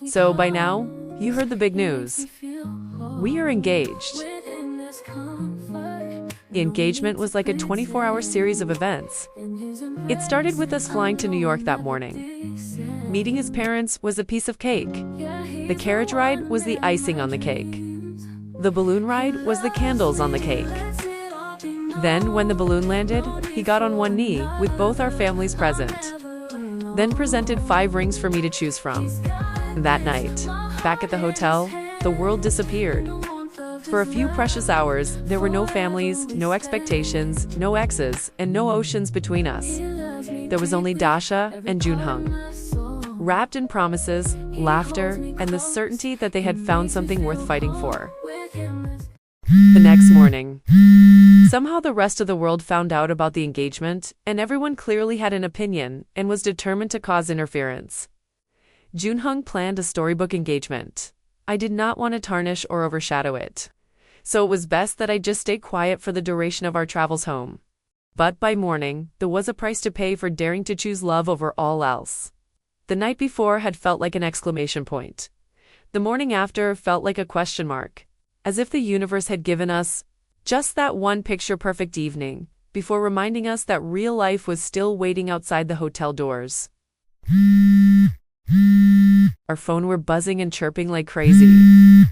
So by now, you heard the big news. We are engaged. The engagement was like a 24-hour series of events. It started with us flying to New York that morning. Meeting his parents was a piece of cake. The carriage ride was the icing on the cake. The balloon ride was the candles on the cake. Then, when the balloon landed, he got on one knee with both our families present. Then presented 5 rings for me to choose from. That night, back at the hotel, the world disappeared. For a few precious hours, there were no families, no expectations, no exes, and no oceans between us. There was only Dasha and Joon-Hung. Wrapped in promises, laughter, and the certainty that they had found something worth fighting for. The next morning, somehow the rest of the world found out about the engagement, and everyone clearly had an opinion and was determined to cause interference. Joon-Hung planned a storybook engagement. I did not want to tarnish or overshadow it. So it was best that I just stay quiet for the duration of our travels home. But by morning, there was a price to pay for daring to choose love over all else. The night before had felt like an exclamation point. The morning after felt like a question mark, as if the universe had given us just that one picture-perfect evening, before reminding us that real life was still waiting outside the hotel doors. Our phone were buzzing and chirping like crazy.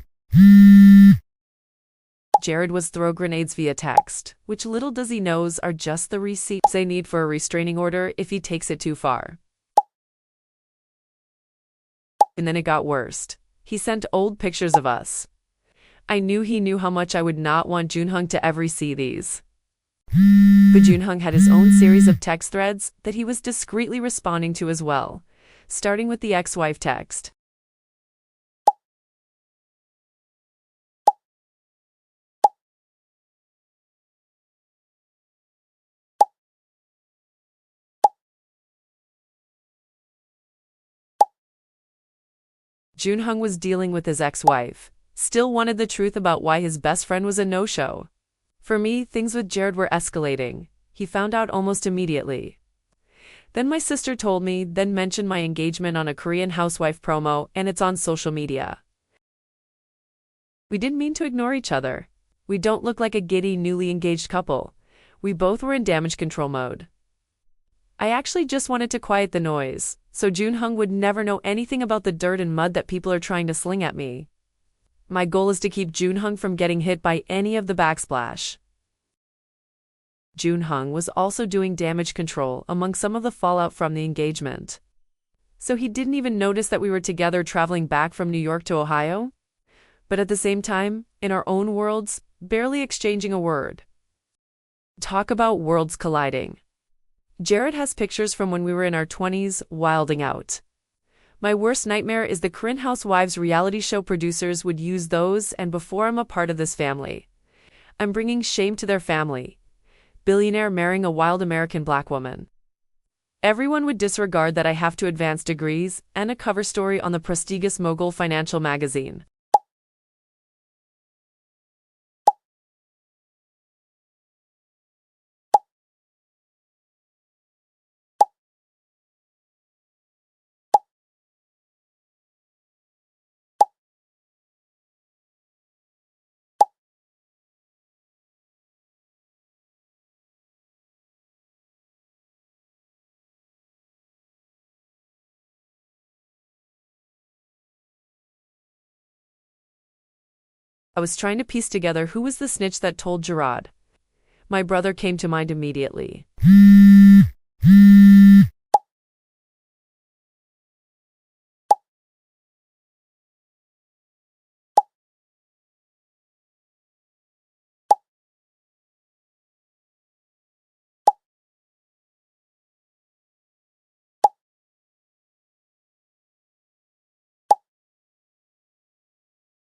Jared was throw grenades via text, which little does he knows are just the receipts they need for a restraining order if he takes it too far. And then it got worse. He sent old pictures of us. I knew he knew how much I would not want Joon-Hung to ever see these. But Joon-Hung had his own series of text threads that he was discreetly responding to as well, starting with the ex-wife text. Joon-Hung was dealing with his ex-wife, still wanted the truth about why his best friend was a no-show. For me, things with Jared were escalating. He found out almost immediately. Then my sister told me, then mentioned my engagement on a Korean housewife promo, and it's on social media. We didn't mean to ignore each other. We don't look like a giddy, newly engaged couple. We both were in damage control mode. I actually just wanted to quiet the noise, so Joon-Hung would never know anything about the dirt and mud that people are trying to sling at me. My goal is to keep Joon-Hung from getting hit by any of the backsplash. Joon-Hung was also doing damage control among some of the fallout from the engagement. So he didn't even notice that we were together traveling back from New York to Ohio? But at the same time, in our own worlds, barely exchanging a word. Talk about worlds colliding. Jared has pictures from when we were in our 20s, wilding out. My worst nightmare is the Korean Housewives reality show producers would use those, and before I'm a part of this family. I'm bringing shame to their family. Billionaire marrying a wild American black woman. Everyone would disregard that I have 2 advanced degrees and a cover story on the prestigious Mogul financial magazine. I was trying to piece together who was the snitch that told Gerard. My brother came to mind immediately.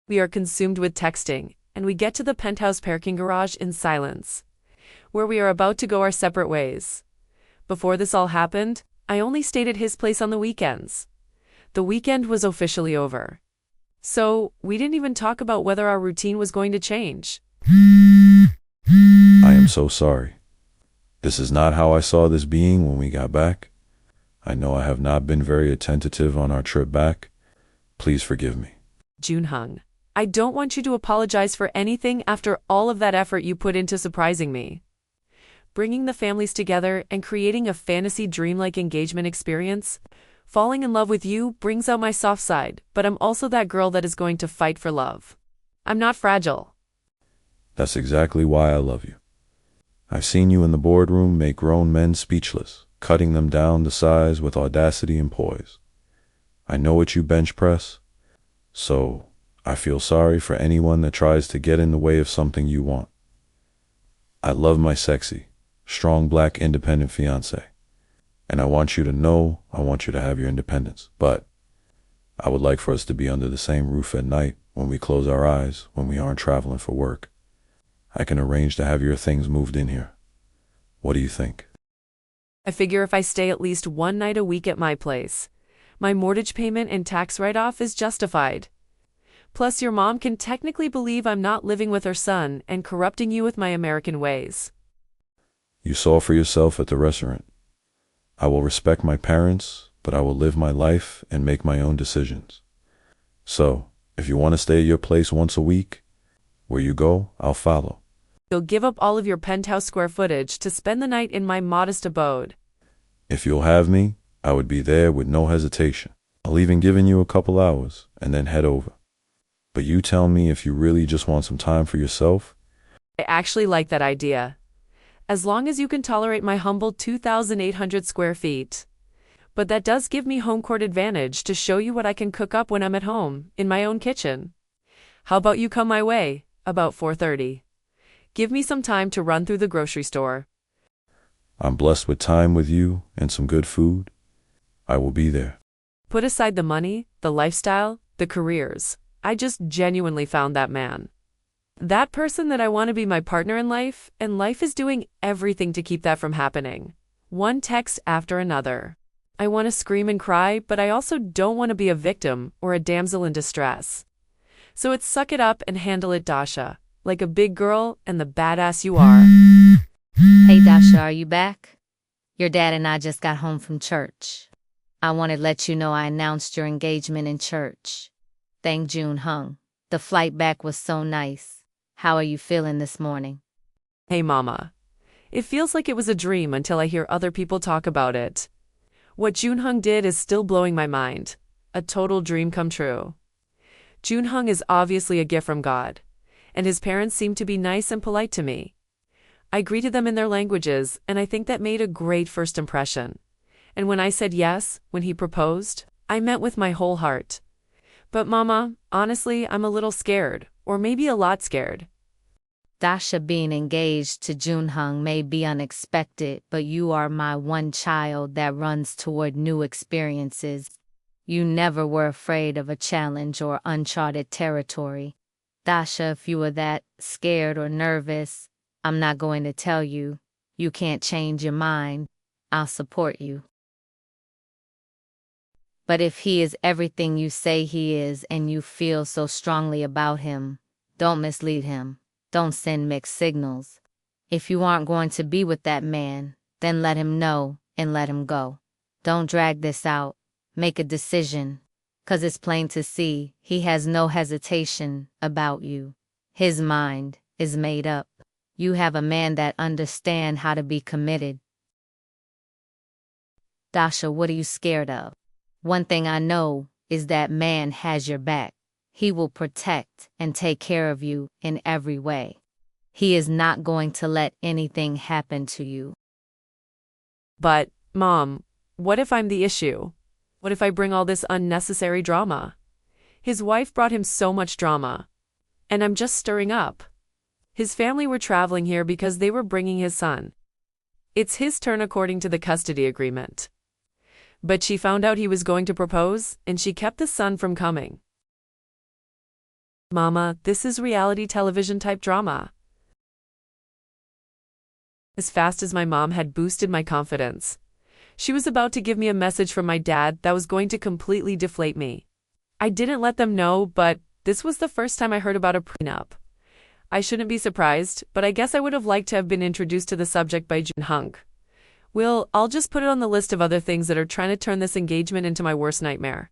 We are consumed with texting, and we get to the penthouse parking garage in silence, where we are about to go our separate ways. Before this all happened, I only stayed at his place on the weekends. The weekend was officially over. So, we didn't even talk about whether our routine was going to change. I am so sorry. This is not how I saw this being when we got back. I know I have not been very attentive on our trip back. Please forgive me. Joon-Hung, I don't want you to apologize for anything after all of that effort you put into surprising me. Bringing the families together and creating a fantasy dreamlike engagement experience. Falling in love with you brings out my soft side, but I'm also that girl that is going to fight for love. I'm not fragile. That's exactly why I love you. I've seen you in the boardroom make grown men speechless, cutting them down to size with audacity and poise. I know what you bench press, so I feel sorry for anyone that tries to get in the way of something you want. I love my sexy, strong black independent fiancé, and I want you to know I want you to have your independence, but I would like for us to be under the same roof at night when we close our eyes when we aren't traveling for work. I can arrange to have your things moved in here. What do you think? I figure if I stay at least one night a week at my place, my mortgage payment and tax write-off is justified. Plus, your mom can technically believe I'm not living with her son and corrupting you with my American ways. You saw for yourself at the restaurant. I will respect my parents, but I will live my life and make my own decisions. So, if you want to stay at your place once a week, where you go, I'll follow. You'll give up all of your penthouse square footage to spend the night in my modest abode. If you'll have me, I would be there with no hesitation. I'll even give you a couple hours and then head over. But you tell me if you really just want some time for yourself. I actually like that idea. As long as you can tolerate my humble 2,800 square feet. But that does give me home court advantage to show you what I can cook up when I'm at home, in my own kitchen. How about you come my way, about 4:30? Give me some time to run through the grocery store. I'm blessed with time with you and some good food. I will be there. Put aside the money, the lifestyle, the careers. I just genuinely found that man. That person that I want to be my partner in life, and life is doing everything to keep that from happening. One text after another. I want to scream and cry, but I also don't want to be a victim or a damsel in distress. So it's suck it up and handle it, Dasha, like a big girl and the badass you are. Hey Dasha, are you back? Your dad and I just got home from church. I wanted to let you know I announced your engagement in church. Thank Joon-Hung. The flight back was so nice. How are you feeling this morning? Hey mama. It feels like it was a dream until I hear other people talk about it. What Joon-Hung did is still blowing my mind. A total dream come true. Joon-Hung is obviously a gift from God, and his parents seem to be nice and polite to me. I greeted them in their languages, and I think that made a great first impression. And when I said yes, when he proposed, I meant with my whole heart. But mama, honestly, I'm a little scared, or maybe a lot scared. Dasha, being engaged to Joon-Hung may be unexpected, but you are my one child that runs toward new experiences. You never were afraid of a challenge or uncharted territory. Dasha, if you were that scared or nervous, I'm not going to tell you. You can't change your mind. I'll support you. But if he is everything you say he is and you feel so strongly about him, don't mislead him. Don't send mixed signals. If you aren't going to be with that man, then let him know and let him go. Don't drag this out. Make a decision, 'cause it's plain to see he has no hesitation about you. His mind is made up. You have a man that understands how to be committed. Dasha, what are you scared of? One thing I know is that man has your back. He will protect and take care of you in every way. He is not going to let anything happen to you. But, Mom, what if I'm the issue? What if I bring all this unnecessary drama? His wife brought him so much drama. And I'm just stirring up. His family were traveling here because they were bringing his son. It's his turn according to the custody agreement. But she found out he was going to propose, and she kept the son from coming. Mama, this is reality television type drama. As fast as my mom had boosted my confidence, she was about to give me a message from my dad that was going to completely deflate me. I didn't let them know, but this was the first time I heard about a prenup. I shouldn't be surprised, but I guess I would have liked to have been introduced to the subject by Joon-Hung. I'll just put it on the list of other things that are trying to turn this engagement into my worst nightmare.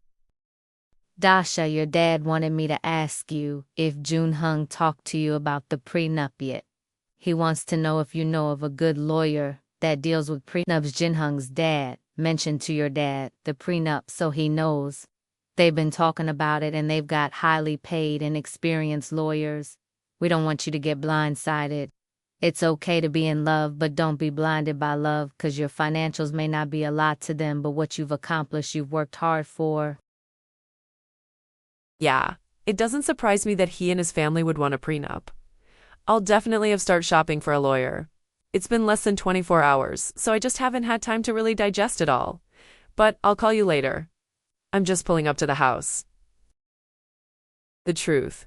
Dasha, your dad wanted me to ask you if Joon-Hung talked to you about the prenup yet. He wants to know if you know of a good lawyer that deals with prenups. Joon-Hung's dad mentioned to your dad the prenup, so he knows. They've been talking about it and they've got highly paid and experienced lawyers. We don't want you to get blindsided. It's okay to be in love, but don't be blinded by love, because your financials may not be a lot to them, but what you've accomplished, you've worked hard for. Yeah, it doesn't surprise me that he and his family would want a prenup. I'll definitely have start shopping for a lawyer. It's been less than 24 hours, so I just haven't had time to really digest it all. But I'll call you later. I'm just pulling up to the house. The truth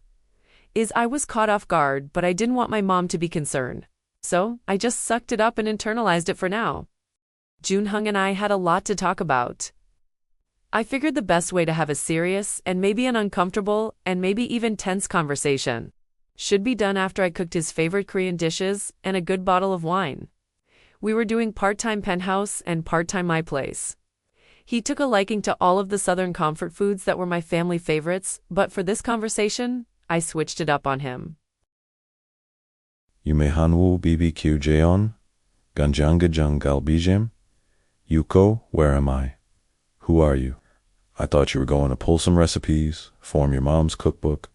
is I was caught off guard, but I didn't want my mom to be concerned. So I just sucked it up and internalized it for now. Joon-Hung and I had a lot to talk about. I figured the best way to have a serious and maybe an uncomfortable and maybe even tense conversation should be done after I cooked his favorite Korean dishes and a good bottle of wine. We were doing part-time penthouse and part-time my place. He took a liking to all of the southern comfort foods that were my family favorites, but for this conversation, I switched it up on him. Yume Hanwoo BBQ Jeon, Ganjangajang Galbijim, Yuko, where am I? Who are you? I thought you were going to pull some recipes, form your mom's cookbook.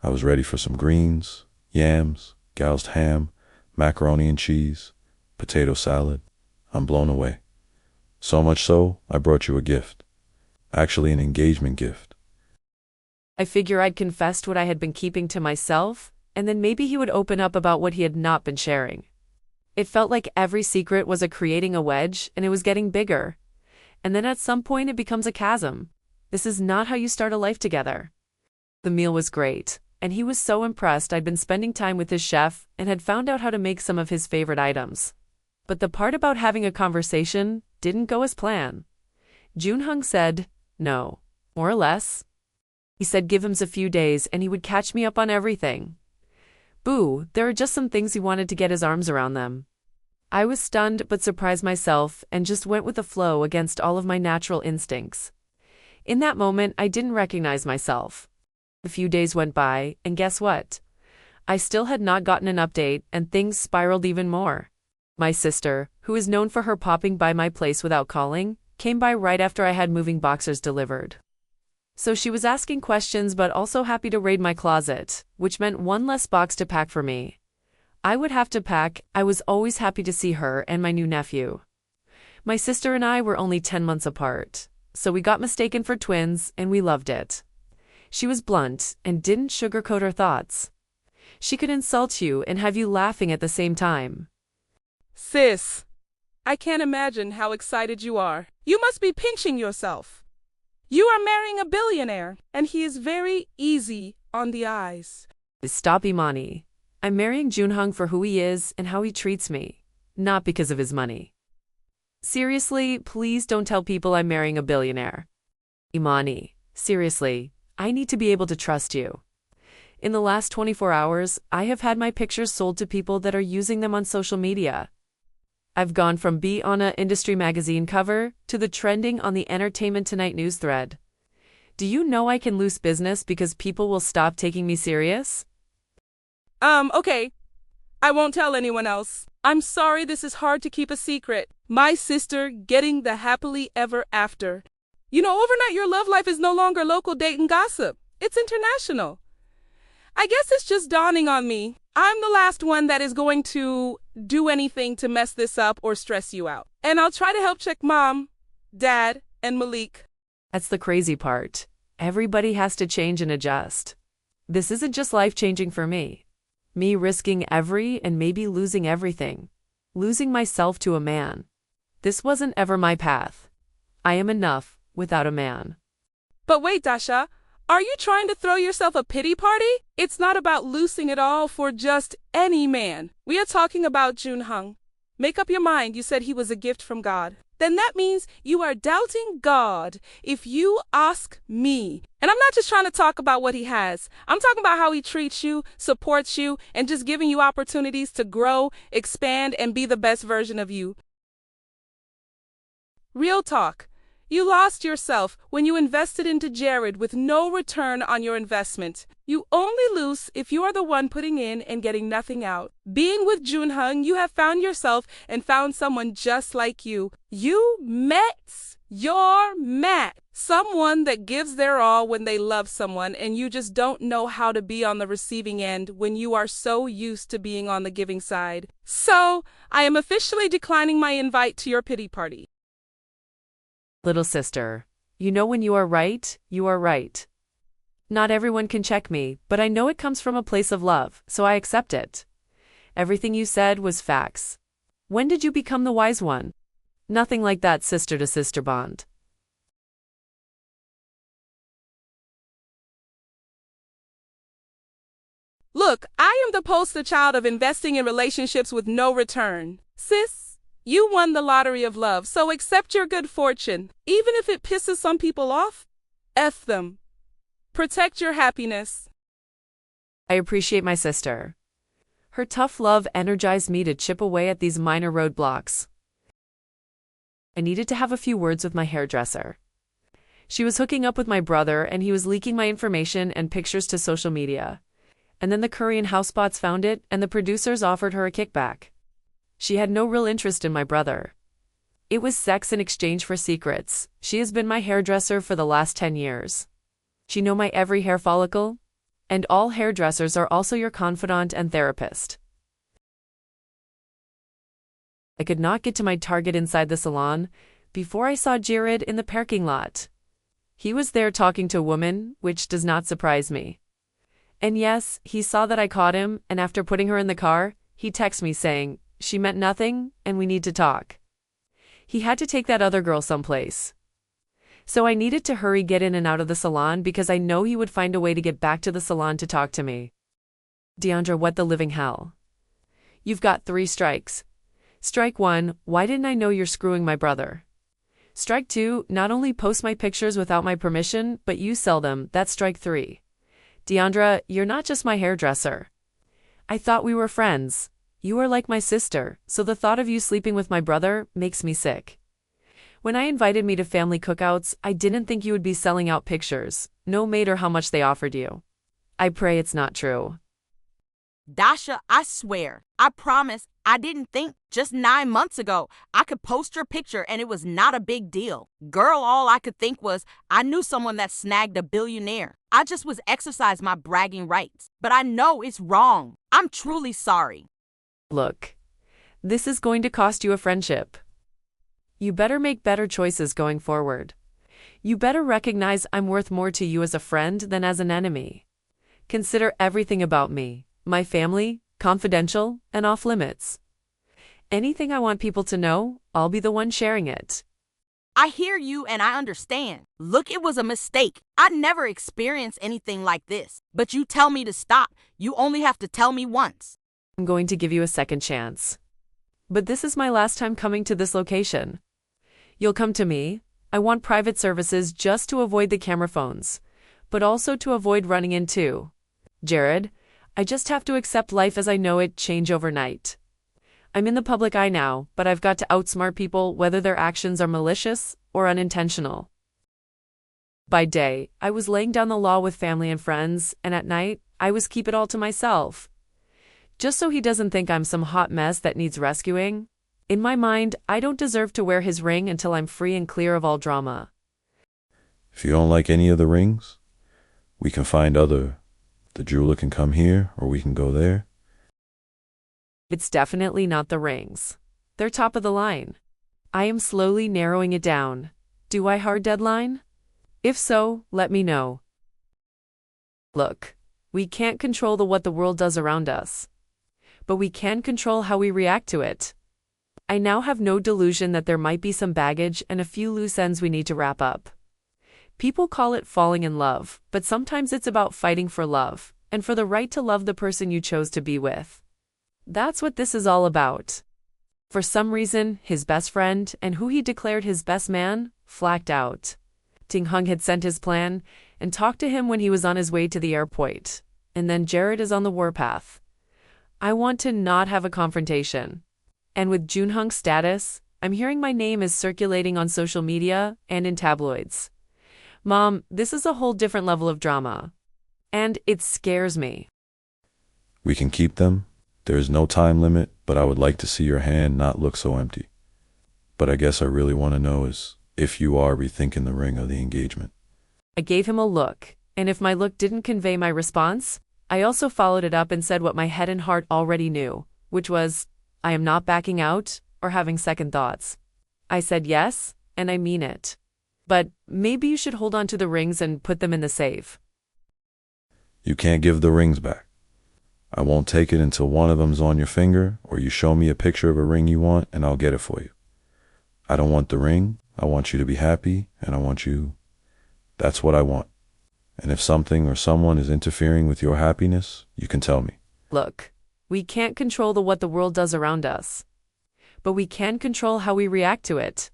I was ready for some greens, yams, gouged ham, macaroni and cheese, potato salad. I'm blown away. So much so, I brought you a gift. Actually, an engagement gift. I figure I'd confessed what I had been keeping to myself, and then maybe he would open up about what he had not been sharing. It felt like every secret was creating a wedge, and it was getting bigger. And then at some point it becomes a chasm. This is not how you start a life together. The meal was great, and he was so impressed I'd been spending time with his chef and had found out how to make some of his favorite items. But the part about having a conversation didn't go as planned. Joon-Hung said, no, more or less. He said give him a few days and he would catch me up on everything. Boo, there are just some things he wanted to get his arms around them. I was stunned but surprised myself and just went with the flow against all of my natural instincts. In that moment, I didn't recognize myself. A few days went by, and guess what? I still had not gotten an update, and things spiraled even more. My sister, who is known for her popping by my place without calling, came by right after I had moving boxers delivered. So she was asking questions but also happy to raid my closet, which meant one less box to pack for me. I would have to pack. I was always happy to see her and my new nephew. My sister and I were only 10 months apart, so we got mistaken for twins and we loved it. She was blunt and didn't sugarcoat her thoughts. She could insult you and have you laughing at the same time. Sis, I can't imagine how excited you are. You must be pinching yourself. You are marrying a billionaire, and he is very easy on the eyes. Stop, Imani. I'm marrying Joon-Hung for who he is and how he treats me, not because of his money. Seriously, please don't tell people I'm marrying a billionaire. Imani, seriously, I need to be able to trust you. In the last 24 hours, I have had my pictures sold to people that are using them on social media. I've gone from be on a industry magazine cover to the trending on the Entertainment Tonight news thread. Do you know I can lose business because people will stop taking me serious? Okay. I won't tell anyone else. I'm sorry this is hard to keep a secret. My sister getting the happily ever after. You know, overnight your love life is no longer local dating gossip. It's international. I guess it's just dawning on me. I'm the last one that is going to do anything to mess this up or stress you out. And I'll try to help check Mom, Dad, and Malik. That's the crazy part. Everybody has to change and adjust. This isn't just life-changing for me. Me risking every and maybe losing everything. Losing myself to a man. This wasn't ever my path. I am enough without a man. But wait, Dasha, are you trying to throw yourself a pity party? It's not about losing it all for just any man. We are talking about Joon-Hung. Make up your mind you said he was a gift from God. Then that means you are doubting God if you ask me. And I'm not just trying to talk about what he has. I'm talking about how he treats you, supports you, and just giving you opportunities to grow, expand, and be the best version of you. Real talk. You lost yourself when you invested into Jared with no return on your investment. You only lose if you are the one putting in and getting nothing out. Being with Joon-Hung, you have found yourself and found someone just like you. You met your match. Someone that gives their all when they love someone, and you just don't know how to be on the receiving end when you are so used to being on the giving side. So, I am officially declining my invite to your pity party. Little sister, you know when you are right, you are right. Not everyone can check me, but I know it comes from a place of love, so I accept it. Everything you said was facts. When did you become the wise one? Nothing like that sister-to-sister bond. Look, I am the poster child of investing in relationships with no return. Sis, you won the lottery of love, so accept your good fortune. Even if it pisses some people off, F them. Protect your happiness. I appreciate my sister. Her tough love energized me to chip away at these minor roadblocks. I needed to have a few words with my hairdresser. She was hooking up with my brother, and he was leaking my information and pictures to social media. And then the Korean housebots found it, and the producers offered her a kickback. She had no real interest in my brother. It was sex in exchange for secrets. She has been my hairdresser for the last 10 years. She knows my every hair follicle. And all hairdressers are also your confidant and therapist. I could not get to my target inside the salon before I saw Jared in the parking lot. He was there talking to a woman, which does not surprise me. And yes, he saw that I caught him, and after putting her in the car, he texted me saying, "She meant nothing, and we need to talk." He had to take that other girl someplace. So I needed to hurry get in and out of the salon because I know he would find a way to get back to the salon to talk to me. Deandra, what the living hell? You've got 3 strikes. Strike 1, why didn't I know you're screwing my brother? Strike 2, not only post my pictures without my permission, but you sell them, that's strike 3. Deandra, you're not just my hairdresser. I thought we were friends. You are like my sister, so the thought of you sleeping with my brother makes me sick. When I invited me to family cookouts, I didn't think you would be selling out pictures, no matter how much they offered you. I pray it's not true. Dasha, I swear, I promise, I didn't think just 9 months ago I could post your picture and it was not a big deal. Girl, all I could think was I knew someone that snagged a billionaire. I just was exercising my bragging rights. But I know it's wrong. I'm truly sorry. Look, this is going to cost you a friendship. You better make better choices going forward. You better recognize I'm worth more to you as a friend than as an enemy. Consider everything about me, my family, confidential and off limits. Anything I want people to know, I'll be the one sharing it. I hear you and I understand. Look, it was a mistake. I never experienced anything like this. But you tell me to stop. You only have to tell me once. I'm going to give you a second chance. But this is my last time coming to this location. You'll come to me. I want private services just to avoid the camera phones, but also to avoid running into Jared. I just have to accept life as I know it change overnight. I'm in the public eye now, but I've got to outsmart people whether their actions are malicious or unintentional. By day, I was laying down the law with family and friends, and at night, I was keep it all to myself. Just so he doesn't think I'm some hot mess that needs rescuing. In my mind, I don't deserve to wear his ring until I'm free and clear of all drama. If you don't like any of the rings, we can find other. The jeweler can come here, or we can go there. It's definitely not the rings. They're top of the line. I am slowly narrowing it down. Do I hard deadline? If so, let me know. Look, we can't control what the world does around us. But we can control how we react to it. I now have no delusion that there might be some baggage and a few loose ends we need to wrap up. People call it falling in love, but sometimes it's about fighting for love, and for the right to love the person you chose to be with. That's what this is all about. For some reason, his best friend, and who he declared his best man, flacked out. Joon-Hung had sent his plan and talked to him when he was on his way to the airport. And then Jared is on the warpath. I want to not have a confrontation. And with Joon-Hung's status, I'm hearing my name is circulating on social media and in tabloids. Mom, this is a whole different level of drama. And it scares me. We can keep them. There is no time limit, but I would like to see your hand not look so empty. But I guess I really want to know is if you are rethinking the ring of the engagement. I gave him a look, and if my look didn't convey my response, I also followed it up and said what my head and heart already knew, which was, I am not backing out or having second thoughts. I said yes, and I mean it. But maybe you should hold on to the rings and put them in the safe. You can't give the rings back. I won't take it until one of them's on your finger, or you show me a picture of a ring you want, and I'll get it for you. I don't want the ring. I want you to be happy, and I want you. That's what I want. And if something or someone is interfering with your happiness, you can tell me. Look, we can't control what the world does around us. But we can control how we react to it.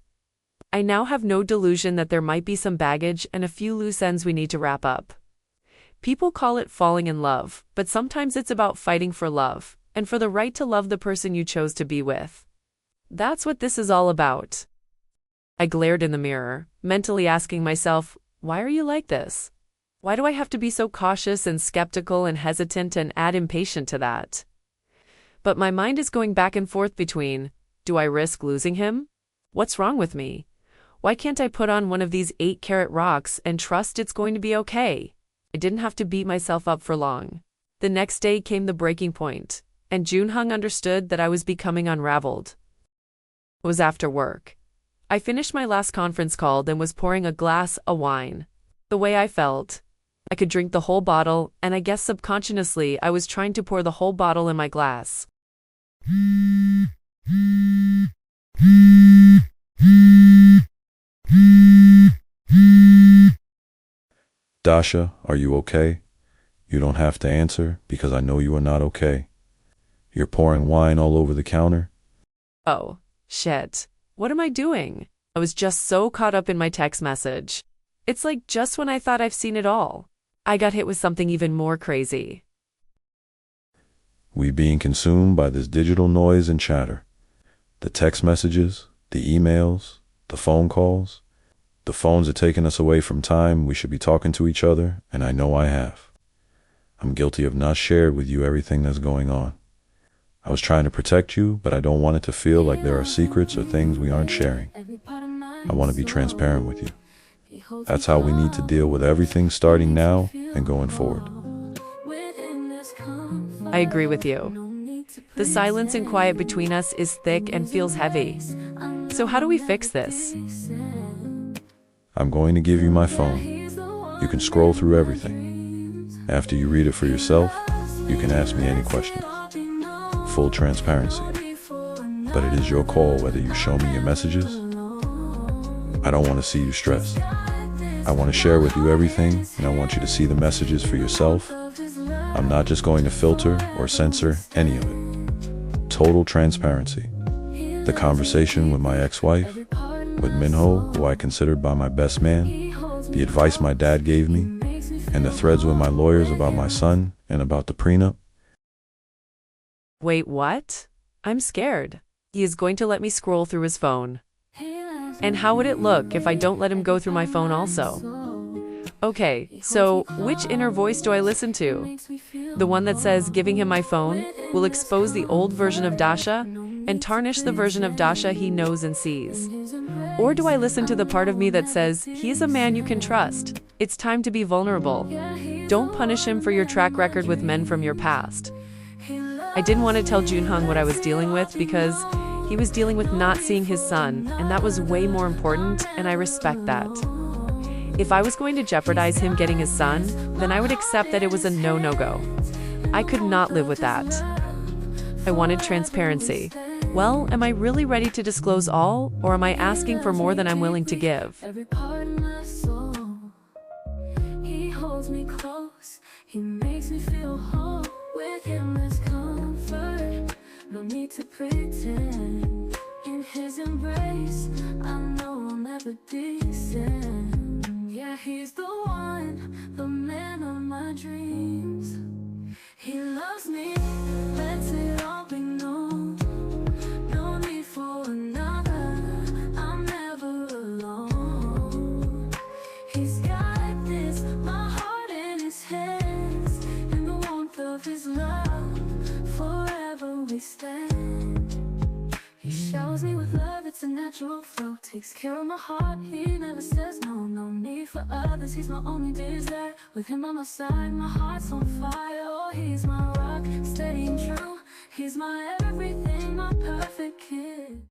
I now have no delusion that there might be some baggage and a few loose ends we need to wrap up. People call it falling in love, but sometimes it's about fighting for love, and for the right to love the person you chose to be with. That's what this is all about. I glared in the mirror, mentally asking myself, why are you like this? Why do I have to be so cautious and skeptical and hesitant and add impatient to that? But my mind is going back and forth between, do I risk losing him? What's wrong with me? Why can't I put on one of these 8-carat rocks and trust it's going to be okay? I didn't have to beat myself up for long. The next day came the breaking point, and Joon-Hung understood that I was becoming unraveled. It was after work. I finished my last conference call and was pouring a glass of wine. The way I felt, I could drink the whole bottle, and I guess subconsciously I was trying to pour the whole bottle in my glass. Dasha, are you okay? You don't have to answer, because I know you are not okay. You're pouring wine all over the counter. Oh, shit. What am I doing? I was just so caught up in my text message. It's like just when I thought I've seen it all, I got hit with something even more crazy. We being consumed by this digital noise and chatter. The text messages, the emails, the phone calls. The phones are taking us away from time we should be talking to each other, and I know I have. I'm guilty of not shared with you everything that's going on. I was trying to protect you, but I don't want it to feel like there are secrets or things we aren't sharing. I want to be transparent with you. That's how we need to deal with everything starting now and going forward. I agree with you. The silence and quiet between us is thick and feels heavy. So how do we fix this? I'm going to give you my phone. You can scroll through everything. After you read it for yourself, you can ask me any questions. Full transparency. But it is your call whether you show me your messages. I don't want to see you stressed. I want to share with you everything, and I want you to see the messages for yourself. I'm not just going to filter or censor any of it. Total transparency. The conversation with my ex-wife, with Min-ho, who I considered by my best man, the advice my dad gave me, and the threads with my lawyers about my son and about the prenup. Wait, what? I'm scared. He is going to let me scroll through his phone. And how would it look if I don't let him go through my phone also? Okay, so which inner voice do I listen to? The one that says giving him my phone will expose the old version of Dasha and tarnish the version of Dasha he knows and sees? Or do I listen to the part of me that says he's a man you can trust? It's time to be vulnerable. Don't punish him for your track record with men from your past. I didn't want to tell Joon-Hung what I was dealing with because he was dealing with not seeing his son, and that was way more important, and I respect that. If I was going to jeopardize him getting his son, then I would accept that it was a no-go. I could not live with that. I wanted transparency. Well, am I really ready to disclose all, or am I asking for more than I'm willing to give? Every part of my soul, he holds me close, he makes me feel whole. With him there's comfort, no need to pretend. his embrace, I know I'll never descend. Yeah, he's the one, the man of my dreams. He loves me, lets it all be known. No need for another, I'm never alone. He's got this, my heart in his hands. In the warmth of his love, forever we stand. He showers me with love, it's a natural flow. Takes care of my heart, he never says no. No need for others, he's my only desire. With him on my side, my heart's on fire. Oh, he's my rock, steady and true. He's my everything, my perfect kid.